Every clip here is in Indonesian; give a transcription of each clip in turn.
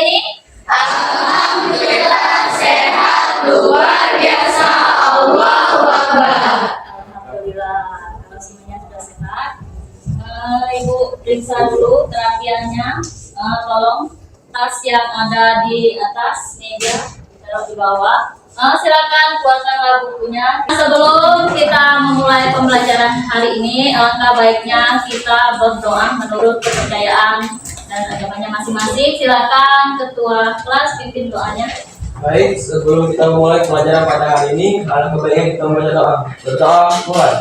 ini? Alhamdulillah sehat luar biasa. Allahu Akbar. Alhamdulillah, kalau semuanya sudah sehat. Ibu periksa dulu terapiannya. Tolong tas yang ada di atas meja taruh di bawah. Silakan buatkanlah bukunya. Sebelum kita memulai pembelajaran hari ini, alangkah baiknya kita berdoa menurut kepercayaan dan agamanya masing-masing. Silakan ketua kelas pimpin doanya. Baik, sebelum kita mulai pelajaran pada hari ini, alangkah baiknya kita membaca doa. Berdoa mulai.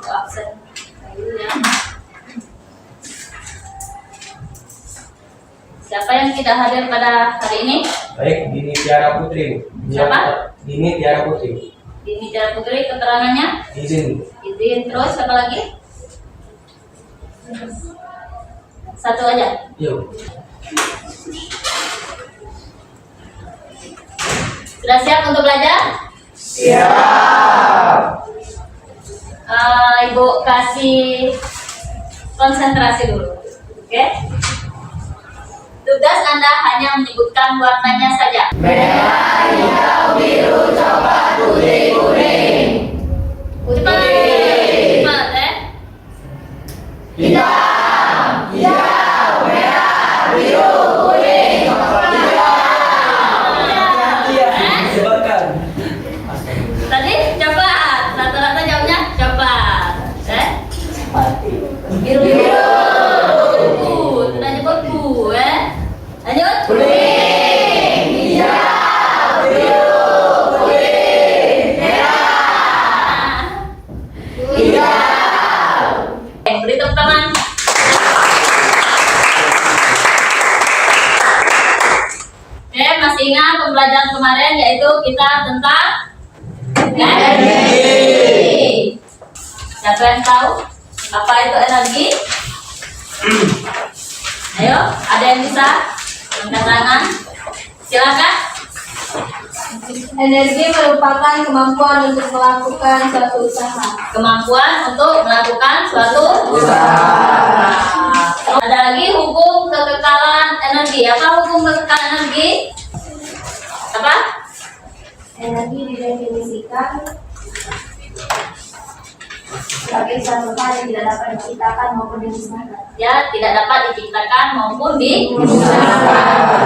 Absen dulu ya. Siapa yang tidak hadir pada hari ini? Baik, Dini Tiara Putri. Siapa? Dini Tiara Putri. Dini Tiara Putri, keterangannya? Izin. Izin. Terus siapa lagi? Satu aja. Yuk. Sudah siap untuk belajar? Siap. Ibu kasih konsentrasi dulu. Oke? Tugas Anda hanya menyebutkan warnanya saja. Merah, hijau, biru, coklat, putih, kuning. Cepat. Cepat, Hitam, hijau, merah, biru, kuning, coklat, Sebarkan. Tadi coklat. Rata-rata jawabnya coklat. Biru. Sudah nyebut bu, lanjut. kuning, hijau, biru, kuning, merah, hijau. Beri tepuk tangan. Oke, masih ingat pembelajaran kemarin yaitu kita tentang energi. Siapa yang tahu apa itu energi? Ayo, ada yang bisa angkat tangan? Silakan. Energi merupakan kemampuan untuk melakukan suatu usaha. Kemampuan untuk melakukan suatu usaha. Ada lagi hukum kekekalan energi. Apa hukum kekekalan energi? Apa? Energi didefinisikan sebagai suatu hal yang tidak dapat diciptakan maupun dimusnahkan. Ya, tidak dapat diciptakan maupun dimusnahkan.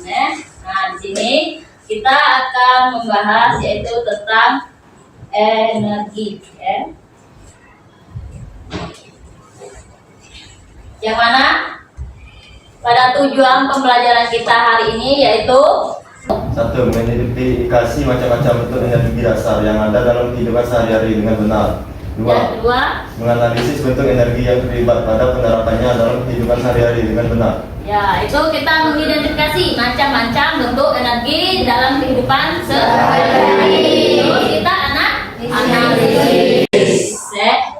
Nah, di sini kita akan membahas yaitu tentang energi. Yang mana pada tujuan pembelajaran kita hari ini yaitu Satu, mengidentifikasi macam-macam bentuk energi dasar yang ada dalam kehidupan sehari-hari dengan benar. yang kedua, Menganalisis bentuk energi yang terlibat pada penerapannya dalam kehidupan sehari-hari dengan benar. ya itu kita mengidentifikasi macam-macam bentuk energi dalam kehidupan sehari-hari. Terus kita analisis.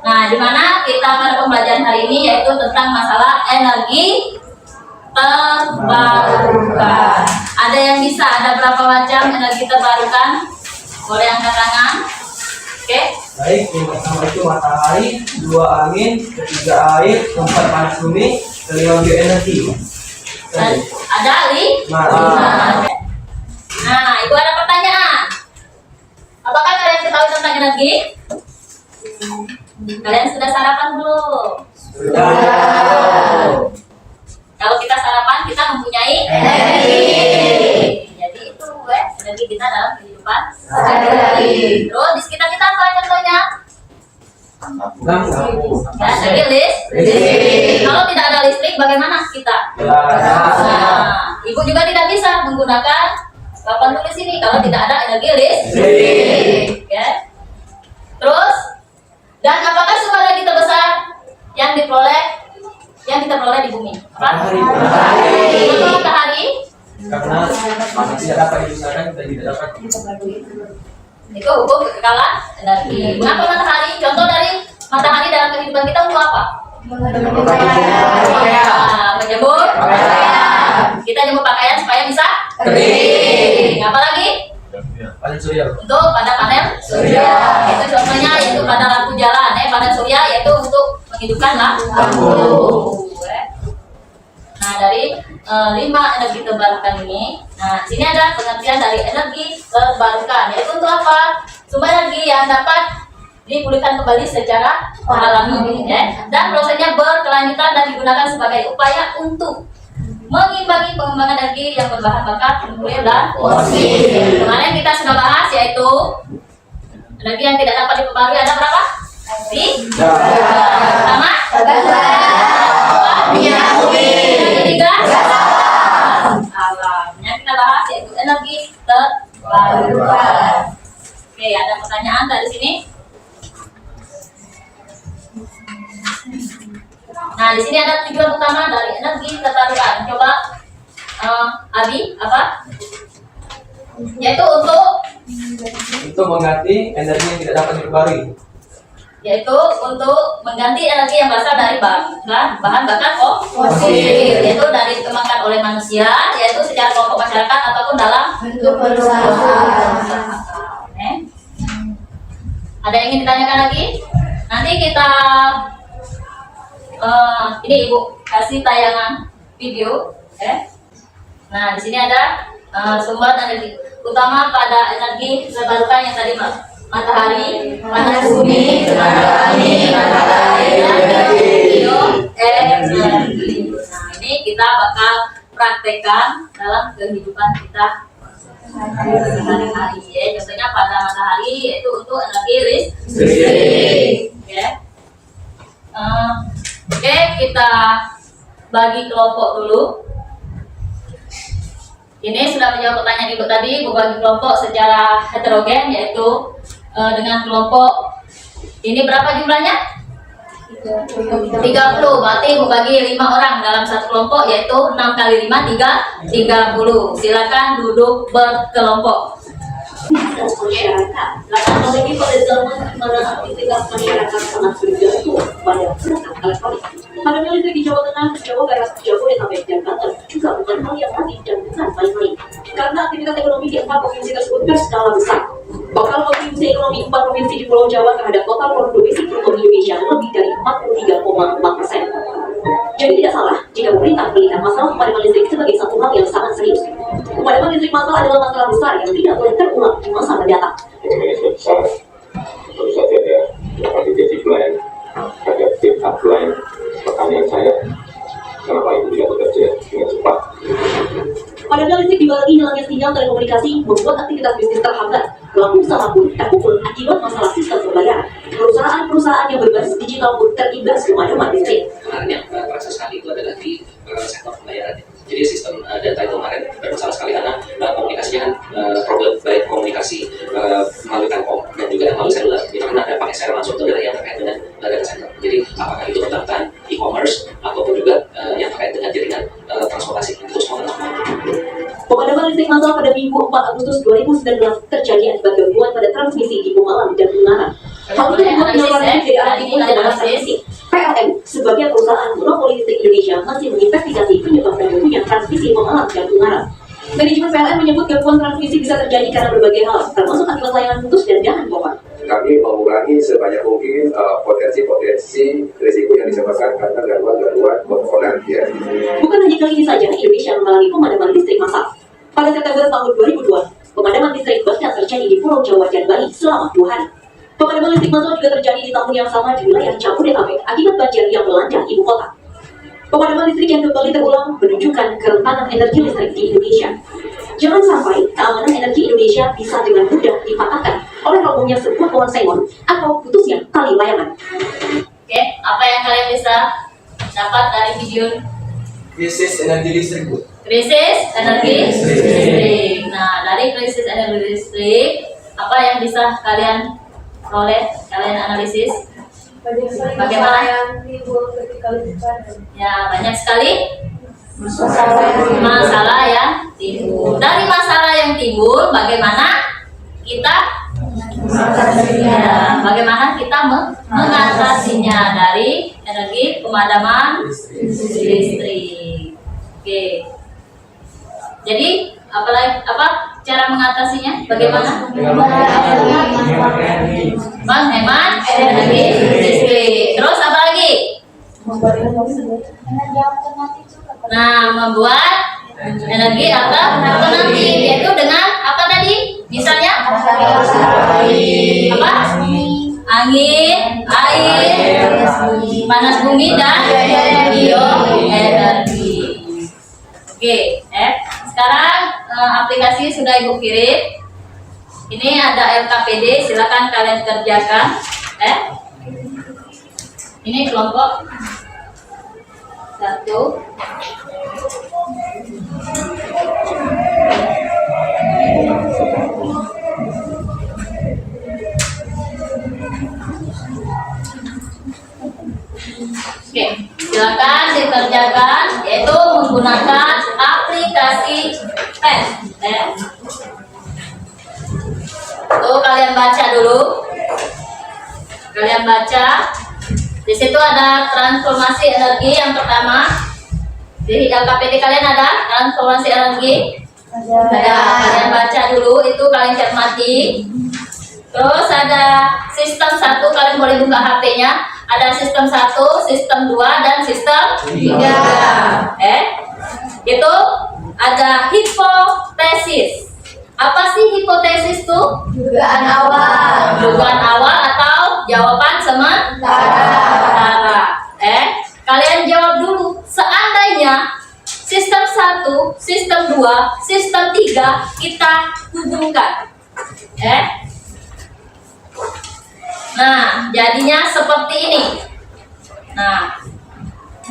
Nah, di mana kita pada pembelajaran hari ini yaitu tentang masalah energi terbarukan. Ada yang bisa? Ada berapa macam energi terbarukan? Boleh angkat tangan. Oke. Baik, yang pertama itu matahari, dua angin, ketiga air, keempat panas bumi, kelima bioenergi. Dan ada lima. Nah, ibu ada pertanyaan. Apakah kalian ketahui tentang energi? Kalian sudah sarapan belum? Kalau kita sarapan, kita mempunyai energi. Jadi itu energi kita dalam kehidupan sehari-hari. Terus di sekitar kita apa contohnya? Ya, energi listrik. Kalau tidak ada listrik, bagaimana kita? Nah, ibu juga tidak bisa menggunakan papan tulis ini kalau tidak ada energi listrik. Ya. Terus, dan apakah sumber energi terbesar yang kita peroleh di bumi? Apa? Kenapa matahari? Karena masih tidak dapat diusahakan, kita tidak dapat. Itu hukum kekekalan energi. Mengapa matahari? Contoh dari matahari dalam kehidupan kita untuk apa? Menjemur pakaian. Kita jemur pakaian supaya bisa kering. Apa lagi? Panel surya. Untuk pada panel surya. Itu contohnya yaitu pada lampu jalan. Panel surya yaitu untuk menghidupkan lampu. Nah, dari 5 energi terbarukan ini, nah sini ada pengertian dari energi terbarukan, yaitu untuk apa? Sumber energi yang dapat dipulihkan kembali secara alami, dan prosesnya berkelanjutan dan digunakan sebagai upaya untuk mengimbangi pengembangan energi yang berbahan bakar nuklir dan fosil. Kemarin kita sudah bahas yaitu energi yang tidak dapat diperbarui ada berapa? Pertama, minyak bumi. Yang ketiga, alam. Yang kita bahas yaitu energi terbarukan. Oke, ada pertanyaan dari sini? Nah, di sini ada tujuan utama dari energi terbarukan. Coba, Abi, apa? Yaitu untuk mengganti energi yang tidak dapat diperbarui. Yaitu untuk mengganti energi yang berasal dari bahan bakar fosil, yaitu dari dikembangkan oleh manusia, yaitu secara kelompok masyarakat ataupun dalam Bentuk perusahaan. Ada yang ingin ditanyakan lagi? Nanti kita ini Ibu kasih tayangan video, Nah, di sini ada sumber energi utama pada energi terbarukan yang tadi matahari, panas bumi, tenaga angin, bioenergi. Nah, ini kita bakal praktekkan dalam kehidupan kita sehari-hari. Contohnya pada matahari yaitu untuk energi listrik. Oke, kita bagi kelompok dulu. Ini sudah menjawab pertanyaan Ibu tadi, Ibu bagi kelompok secara heterogen, yaitu dengan kelompok ini berapa jumlahnya? 30. Berarti Ibu bagi 5 orang dalam satu kelompok, yaitu 6 kali 5 30. Silakan duduk berkelompok. Masyarakat. Apalagi pada zaman di mana aktivitas masyarakat sangat bergantung pada perangkat elektronik. Padamnya listrik di Jawa Tengah, Jawa Barat, Jabodetabek, dan Banten juga bukan hal yang aneh dan bukan main-main. Karena aktivitas ekonomi di 4 provinsi tersebut berskala besar. Total kontribusi ekonomi 4 provinsi di Pulau Jawa terhadap total produk domestik bruto Indonesia lebih dari 43,4%. Jadi tidak salah jika pemerintah melihat masalah pemadaman listrik sebagai satu hal yang sangat serius. Pemadaman listrik massal adalah masalah besar yang tidak boleh terulang di masa mendatang. Ekonomi besar, tentu saja ada mitigasi plan, ada tip upline. Pertanyaan saya, kenapa itu tidak bekerja dengan cepat? Padamnya listrik dibarengi hilangnya sinyal telekomunikasi membuat aktivitas bisnis terhambat. Pelaku usaha pun terpukul akibat masalah sistem pembayaran. Perusahaan-perusahaan yang berbasis digital pun terimbas pemadaman listrik. Kemarin yang terasa sekali itu adalah di sektor pembayaran. Jadi sistem data itu kemarin bermasalah sekali karena komunikasinya kan problem, baik komunikasi melalui telkom dan juga melalui seluler. Itu kan ada pakai secara langsung itu adalah yang terkait dengan data center. Jadi apakah itu tentang e-commerce ataupun juga yang terkait dengan jaringan transportasi itu semua terlalu. Pemadaman listrik massal pada Minggu 4 Agustus 2019 terjadi akibat gangguan pada transmisi di Pemalang dan Ungaran. Hal itu membuat pengeluaran daerah timur dan transmisi. PLN sebagai perusahaan monopoli listrik Indonesia masih menginvestigasi penyebab terganggunya transmisi Pemalang dan Ungaran. Manajemen PLN menyebut gangguan transmisi bisa terjadi karena berbagai hal, termasuk akibat layanan putus dan dahan bawaan. Kami mengurangi sebanyak mungkin potensi-potensi risiko yang disebabkan karena gangguan-gangguan komponen ya. Bukan hanya kali ini saja Indonesia mengalami pemadaman listrik massal. Pada September tahun 2002, pemadaman listrik bahkan terjadi di Pulau Jawa dan Bali selama 2 hari. Pemadaman listrik massal juga terjadi di tahun yang sama di wilayah Jabodetabek akibat banjir yang melanda ibu kota. Pemadaman listrik yang kembali terulang menunjukkan kerentanan energi listrik di Indonesia. Jangan sampai keamanan energi Indonesia bisa dengan mudah dipatahkan oleh robohnya sebuah pohon sengon atau putusnya tali layangan. Oke, apa yang kalian bisa dapat dari video Krisis energi listrik, Bu. krisis energi listrik? Nah, dari krisis energi listrik, apa yang bisa kalian peroleh, kalian analisis? Bagaimana yang timbul ketika listrik padam? Ya, banyak sekali masalah yang timbul. Dari masalah yang timbul, bagaimana kita bagaimana kita mengatasinya dari energi pemadaman listrik. Oke. Jadi apa cara mengatasinya? Bagaimana? Dengan menghemat energi. Menghemat energi listrik. Terus apa lagi? Nah, membuat energi alternatif, yaitu dengan apa tadi? Misalnya apa? Angin, air, panas bumi dan bioenergi. Oke, sekarang aplikasi sudah Ibu kirim. Ini ada LKPD, silakan kalian kerjakan. Ini kelompok 1. Oke, silakan dikerjakan, yaitu menggunakan aplikasi tes. Tuh kalian baca dulu. Kalian baca. Di situ ada transformasi energi yang pertama. Di LKPD kalian ada transformasi energi. Ada. Kalian baca dulu, itu kalian cermati. Terus ada sistem 1, kalian boleh buka HP-nya. Ada sistem 1, sistem 2, dan sistem 3. Itu ada hipotesis. Apa sih hipotesis tuh? Dugaan awal. Dugaan awal atau jawaban sementara. Kalian jawab dulu. Seandainya sistem 1, sistem 2, sistem 3 kita hubungkan. Nah, jadinya seperti ini. Nah,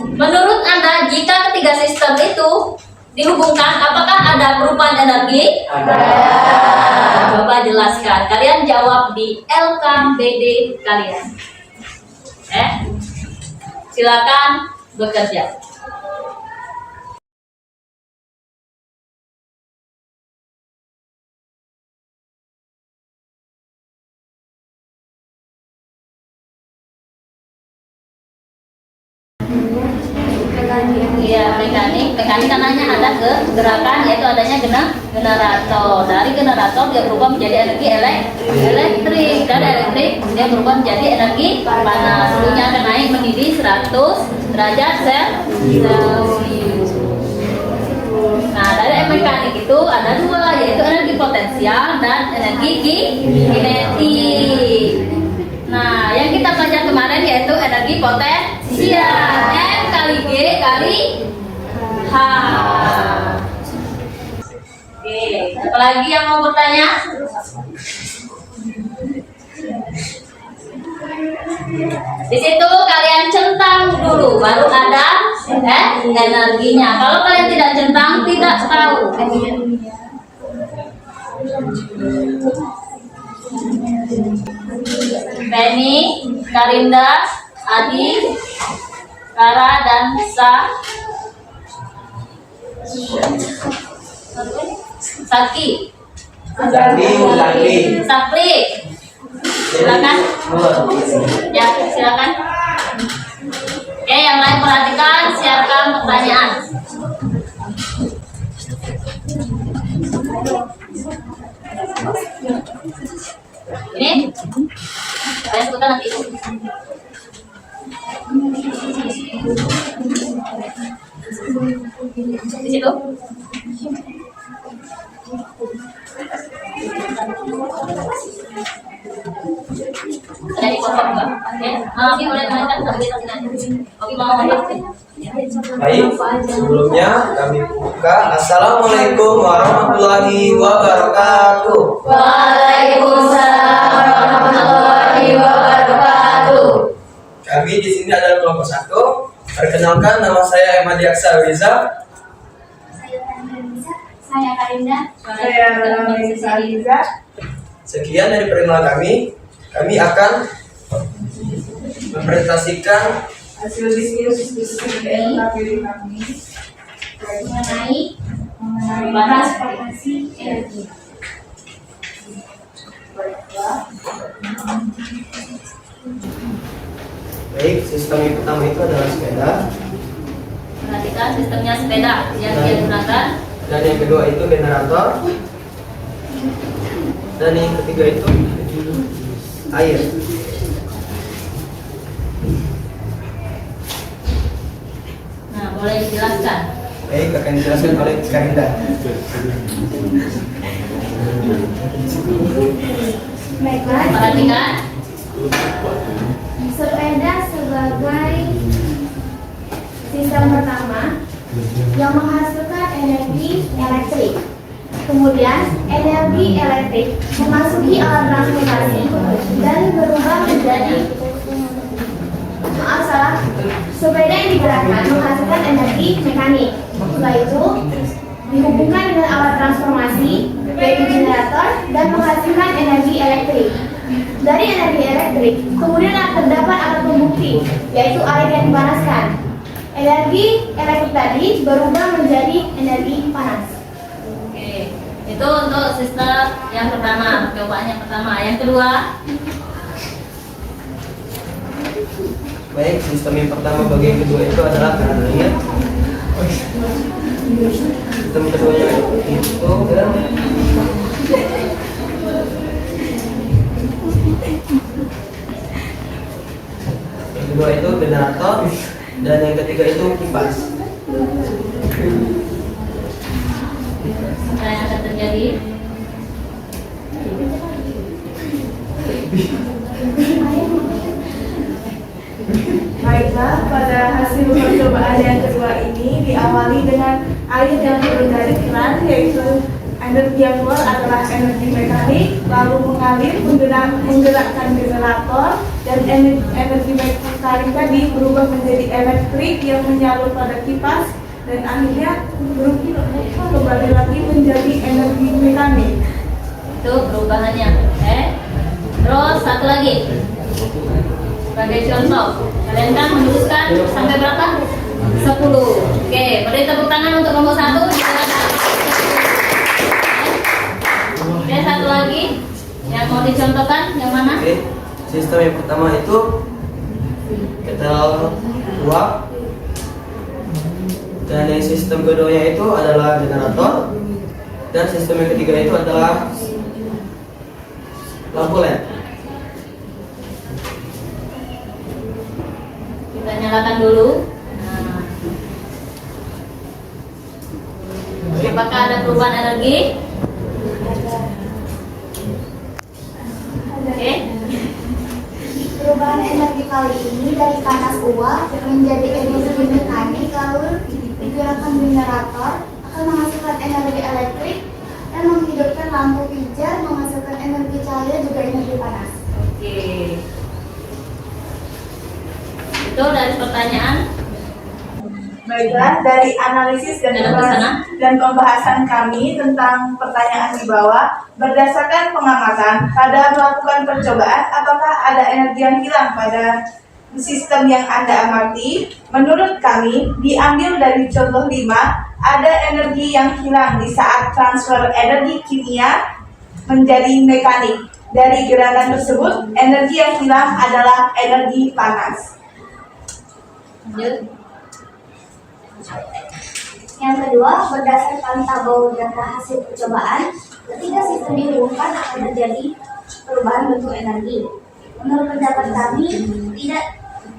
menurut Anda jika ketiga sistem itu dihubungkan, apakah ada perubahan energi? Ada. Coba jelaskan. Kalian jawab di LKPD kalian. Silakan bekerja. Iya, mekanik kanannya ada ke gerakan, yaitu adanya generator. Dari generator dia berubah menjadi energi elektrik. Dari elektrik dia berubah menjadi energi panas. Suhunya akan naik mendidih 100 derajat Celcius. Nah, dari mekanik itu ada 2, yaitu energi potensial dan energi kinetik. Nah, yang kita belajar kemarin yaitu energi potensial. M kali G kali H. Oke, apa lagi yang mau bertanya? Di situ kalian centang dulu, baru ada energinya. Kalau kalian tidak centang, tidak tahu. Penny, Karinda, Adi, Kara, dan Saki. Sapli. Silakan. Ya, silakan. Oke, yang lain perhatikan, siapkan pertanyaan. Ini saya sebutkan nanti. Di situ. Ada di pojok juga. Oke. Oke, boleh menaikkan sampai sini. Oke, mau Baik, sebelumnya kami buka. Assalamualaikum warahmatullahi wabarakatuh. Waalaikumsalam warahmatullahi wabarakatuh. Kami di sini adalah kelompok 1. Perkenalkan, nama saya Ahmad Yaksa Riza. Saya Karinda. Saya Melisa Riza. Sekian dari perkenalan kami. Kami akan mempresentasikan Hasil diskusi LKPD kami Mengenai bahas transportasi energi. baik. Sistem yang pertama itu adalah sepeda, perhatikan sistemnya sepeda yang dia gunakan. dan yang kedua itu generator, Dan yang ketiga itu air. Nah, boleh dijelaskan. Baik, akan dijelaskan oleh Karinda. Baiklah, Perhatikan. sepeda sebagai sistem pertama yang menghasilkan energi elektrik. Kemudian energi elektrik memasuki alat transportasi dan berubah menjadi sepeda yang digerakkan menghasilkan energi mekanik. Setelah itu dihubungkan dengan alat transformasi yaitu generator dan menghasilkan energi elektrik. Dari energi elektrik kemudian terdapat alat pembukti yaitu air yang dipanaskan. Energi elektrik tadi berubah menjadi energi panas. Oke, itu untuk sistem yang pertama, percobaan yang pertama. Yang kedua, Baik, sistem yang pertama bagi yang kedua itu adalah ingat. Sistem keduanya itu yang kedua itu generator dan yang ketiga itu kipas. apa yang akan terjadi? Baiklah, pada hasil percobaan yang kedua ini diawali dengan air yang turun dari keran, yaitu energi yang keluar adalah energi mekanik, lalu mengalir menggerakkan generator, dan energi mekanik tadi berubah menjadi elektrik yang menyalur pada kipas, dan akhirnya kembali lagi menjadi energi mekanik. Itu perubahannya. Terus satu lagi. Sebagai contoh, kalian kan menuliskan sampai berapa? 10. Oke, beri tepuk tangan untuk nomor 1. Oke, satu lagi yang mau dicontohkan yang mana? Oke, sistem yang pertama itu ketel uap, dan yang sistem keduanya itu adalah generator, dan sistem yang ketiga itu adalah lampu LED. Kita nyalakan dulu. Nah. Apakah ada perubahan energi? Oke. Perubahan energi kali ini dari panas uap menjadi energi mekanik lalu digerakkan generator akan menghasilkan energi elektrik dan menghidupkan lampu pijar menghasilkan energi cahaya juga energi panas. Oke. Itu dari pertanyaan. Baiklah, dari analisis dan pembahasan kami tentang pertanyaan di bawah, berdasarkan pengamatan pada melakukan percobaan, apakah ada energi yang hilang pada sistem yang Anda amati? Menurut kami, diambil dari contoh 5, ada energi yang hilang di saat transfer energi kimia menjadi mekanik. Dari gerakan tersebut, energi yang hilang adalah energi panas. Lanjut. Yang kedua, berdasarkan tabel data hasil percobaan, ketika sistem dihubungkan akan terjadi perubahan bentuk energi. Menurut pendapat kami,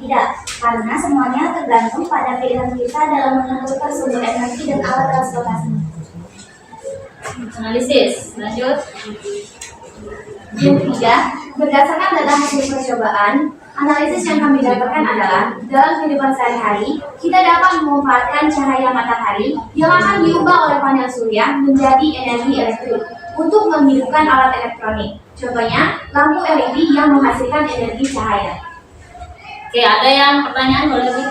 tidak, karena semuanya tergantung pada pilihan kita dalam menentukan sumber energi dan alat transportasi. Analisis. Lanjut. Yang ketiga, berdasarkan data hasil percobaan, analisis yang kami dapatkan adalah dalam kehidupan sehari-hari, kita dapat memanfaatkan cahaya matahari yang akan diubah oleh panel surya menjadi energi elektrik untuk menghidupkan alat elektronik. Contohnya, lampu LED yang menghasilkan energi cahaya. Oke, ada yang pertanyaan boleh lebih?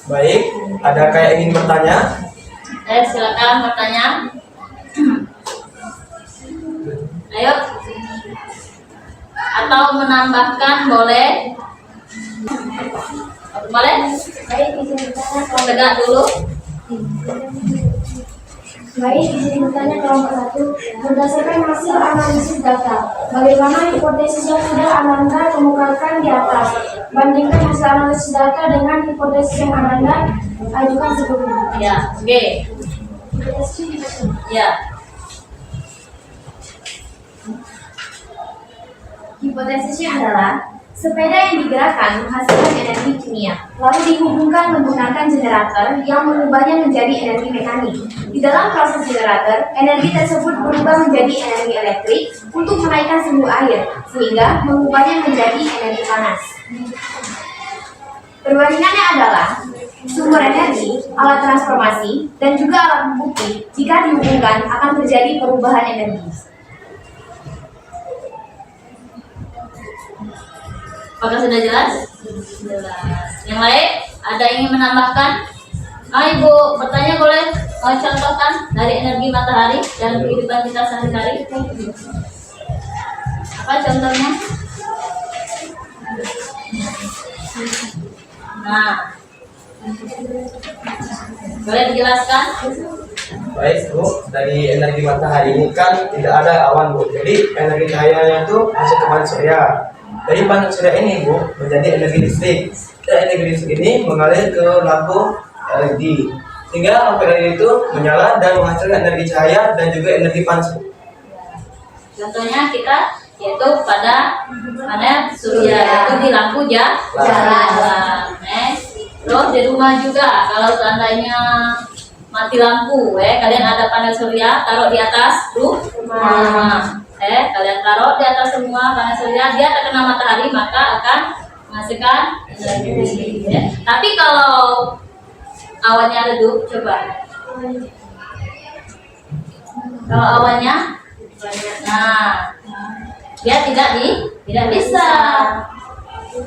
Baik, adakah yang ingin bertanya? Silakan bertanya. Ayo. Atau menambahkan boleh? Boleh? Baik, izin bertanya. Tegak dulu. Baik, izin bertanya kelompok 1. Berdasarkan hasil analisis data, bagaimana hipotesis yang sudah Ananda kemukakan di atas? Bandingkan hasil analisis data dengan hipotesis yang Ananda ajukan sebelumnya. Ya, oke. Ya. Hipotesisnya adalah sepeda yang digerakkan menghasilkan energi kimia, lalu dihubungkan menggunakan generator yang mengubahnya menjadi energi mekanik. Di dalam proses generator, energi tersebut berubah menjadi energi elektrik untuk menaikkan suhu air, sehingga mengubahnya menjadi energi panas. Perbandingannya adalah sumber energi, alat transformasi, dan juga alat pembukti. Jika dihubungkan akan terjadi perubahan energi. Apakah sudah jelas? Jelas. Yang lain ada yang ingin menambahkan? Ibu bertanya boleh contohkan dari energi matahari dalam kehidupan kita sehari-hari. Apa contohnya? Nah, boleh dijelaskan? Baik Bu, dari energi matahari ini kan tidak ada awan Bu, jadi energi cahayanya itu masuk ke panel surya. Dari panel surya ini Bu menjadi energi listrik. Dan energi listrik ini mengalir ke lampu LED, sehingga lampu LED itu menyala dan menghasilkan energi cahaya dan juga energi panas Bu. Contohnya kita yaitu pada panel surya, yaitu di lampu jalan. Terus di rumah juga kalau seandainya mati lampu, kalian ada panel surya, taruh di atas rumah. Kalian taruh di atas semua panel surya, dia terkena matahari maka akan menghasilkan energi. Tapi kalau awannya redup, coba. Kalau awannya, nah dia tidak bisa.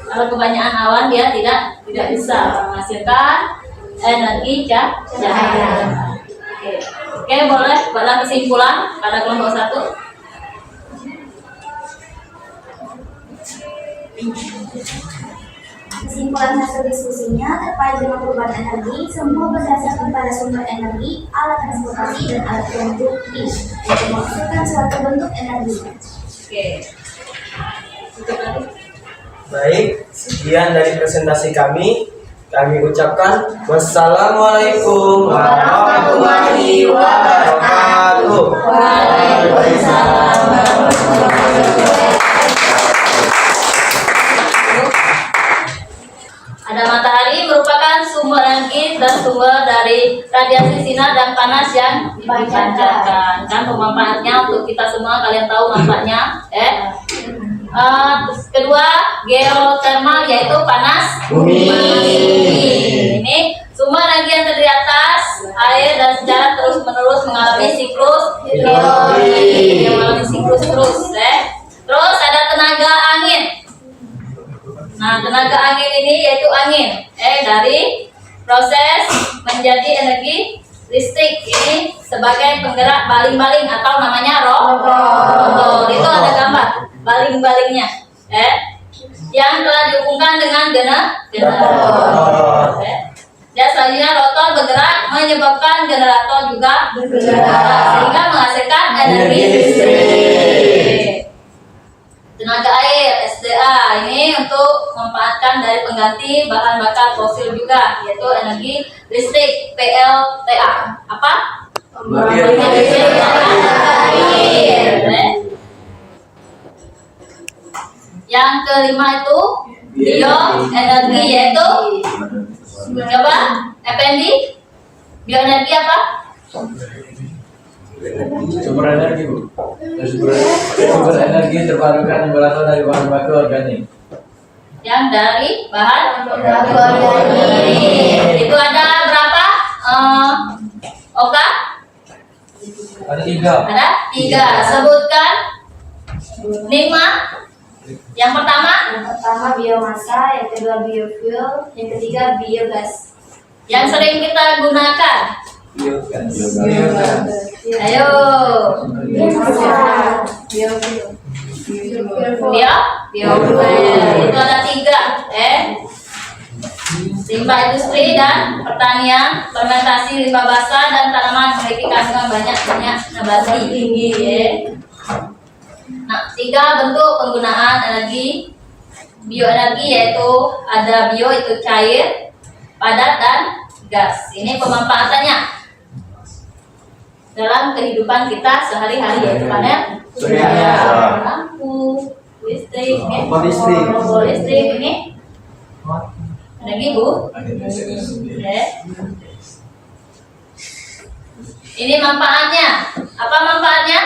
Kalau kebanyakan awan dia tidak bisa menghasilkan energi cahaya. Oke, boleh pada kesimpulan pada kelompok 1. Kesimpulan hasil diskusinya terkait dengan perubahan energi, semua berdasarkan pada sumber energi, alat transportasi, dan alat pembukti untuk menghasilkan suatu bentuk energi. Oke. Untuk tadi. Baik, sekian dari presentasi kami. Kami ucapkan wassalamualaikum warahmatullahi wabarakatuh. Waalaikumsalam warahmatullahi wabarakatuh. Ada matahari merupakan sumber energi dan sumber dari radiasi sinar dan panas yang dipancarkan. Kan pemanfaatnya untuk kita semua, kalian tahu manfaatnya. Kedua, geotermal yaitu panas bumi. Ini sumber energi yang terdiri atas air dan secara terus menerus mengalami siklus hidrologi, yang mengalami siklus terus. Terus ada tenaga angin. Nah, tenaga angin ini yaitu angin dari proses menjadi energi listrik ini sebagai penggerak baling-baling atau namanya rotor. Itu ada gambar baling-balingnya, yang telah dihubungkan dengan generator. Dan selanjutnya rotor bergerak menyebabkan generator juga bergerak sehingga menghasilkan energi listrik. Tenaga air SDA ini untuk memanfaatkan dari pengganti bahan bakar fosil juga, yaitu energi listrik PLTA. Apa? Pembangkit listrik tenaga air. Yang kelima itu bioenergi, yaitu coba Effendi, bioenergi apa? Sumber energi Bu. Sumber energi terbarukan yang berasal dari bahan baku organik. Yang dari bahan baku organik. Itu ada berapa? Oka? Ada 3. Ada 3. Sebutkan 5. Yang pertama Biomasa, yang kedua biofuel, yang ketiga biogas. yang sering kita gunakan. Ayo. Biomasa, Biofuel. Itu ada 3. Limbah industri dan pertanian, fermentasi limbah basah dan tanaman memiliki kandungan banyak nabati tinggi. Nah, 3 bentuk penggunaan energi bioenergi yaitu ada bio itu cair, padat dan gas. Ini pemanfaatannya dalam kehidupan kita sehari-hari yaitu panel surya, lampu, listrik. Kompor listrik. Kompor listrik ini. Energi Bu. Oke. Ini manfaatnya. Apa manfaatnya?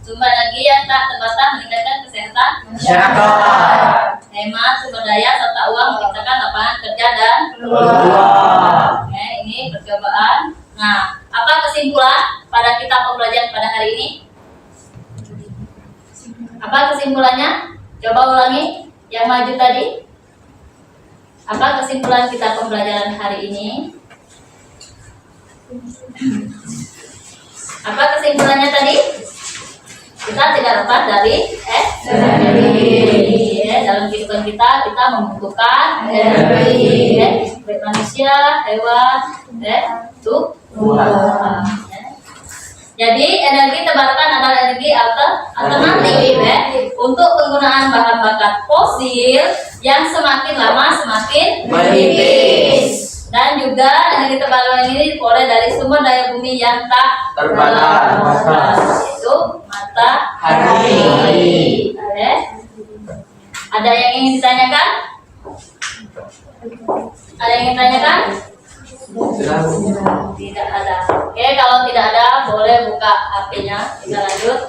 Sumber energi yang tak terbatas meningkatkan kesehatan masyarakat. Hemat sumber daya serta uang menciptakan lapangan kerja dan peluang. Oke, ini percobaan. Nah, apa kesimpulan pada kita pembelajaran pada hari ini? Apa kesimpulannya? Coba ulangi yang maju tadi. Apa kesimpulan kita pembelajaran hari ini? Apa kesimpulannya tadi? Kita tidak lepas dari energi. Dalam kehidupan kita membutuhkan energi. Baik manusia, hewan, tumbuhan. Jadi energi terbarukan adalah energi alternatif untuk penggunaan bahan bakar fosil yang semakin lama semakin menipis. Dan juga energi terbarukan ini diperoleh dari sumber daya bumi yang tak terbatas, yaitu matahari. Ada yang ingin ditanyakan? Ada yang ingin ditanyakan? Tidak ada. Oke, kalau tidak ada boleh buka HP-nya. Kita lanjut.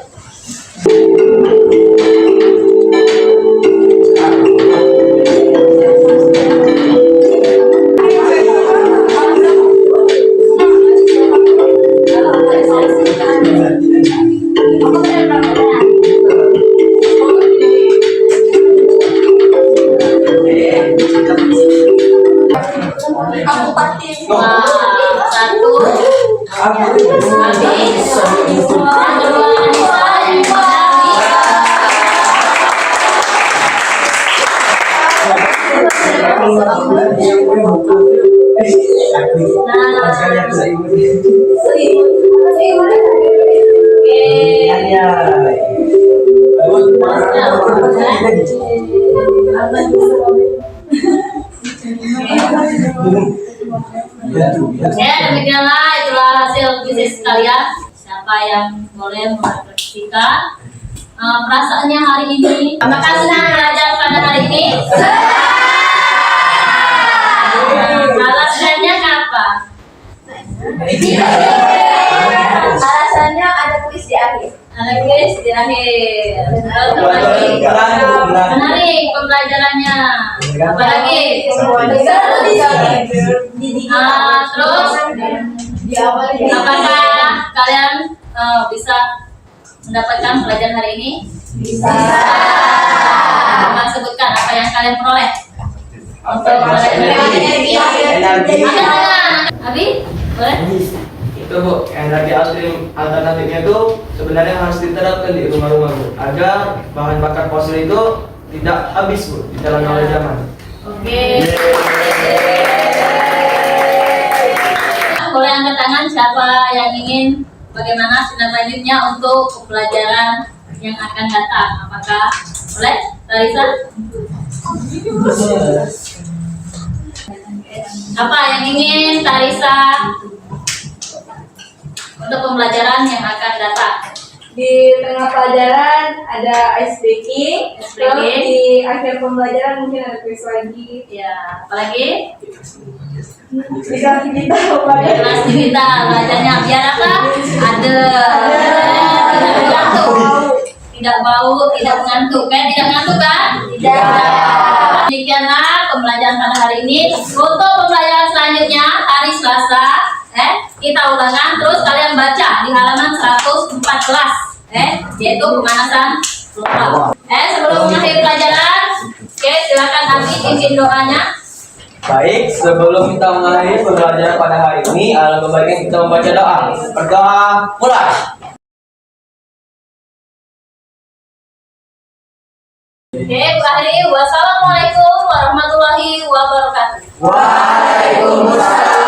Satu habis. Ya, demikianlah itulah hasil bisnis kalian. Siapa yang boleh merefleksikan perasaannya hari ini? Apakah senang belajar pada hari ini? Alasannya apa? Alasannya ada kuis di akhir. Ada guys di akhir. Menarik pembelajarannya. Apalagi? Terus apakah kalian bisa mendapatkan pelajaran hari ini? Bisa. Coba sebutkan apa yang kalian peroleh untuk pelajaran hari ini. Abi, boleh? Itu Bu, energi alternatifnya itu sebenarnya harus diterapkan di rumah-rumah Bu, agar bahan bakar fosil itu tidak habis Bu di dalam zaman. Oke. Boleh angkat tangan siapa yang ingin bagaimana tindak untuk pelajaran yang akan datang. Apakah boleh, Larissa? Apa yang ingin Larissa untuk pembelajaran yang akan datang? Di tengah pelajaran ada ice breaking, terus di akhir pembelajaran mungkin ada kuis lagi. Ya, apalagi? Dikasih kita Kelas kita belajarnya biar apa? Ada. Tidak mengantuk. Tidak bau, tidak mengantuk. Tidak mengantuk kan? Tidak. Demikianlah pembelajaran pada hari ini. Untuk pembelajaran selanjutnya hari Selasa, kita ulangan terus kalian baca di halaman 114, yaitu pemanasan lokal. Sebelum mengakhiri pelajaran, silakan Abi pimpin doanya. Baik, sebelum kita mengakhiri pembelajaran pada hari ini, alangkah baiknya kita membaca doa. Berdoa mulai. Bu Ahli, wassalamualaikum warahmatullahi wabarakatuh. Waalaikumsalam.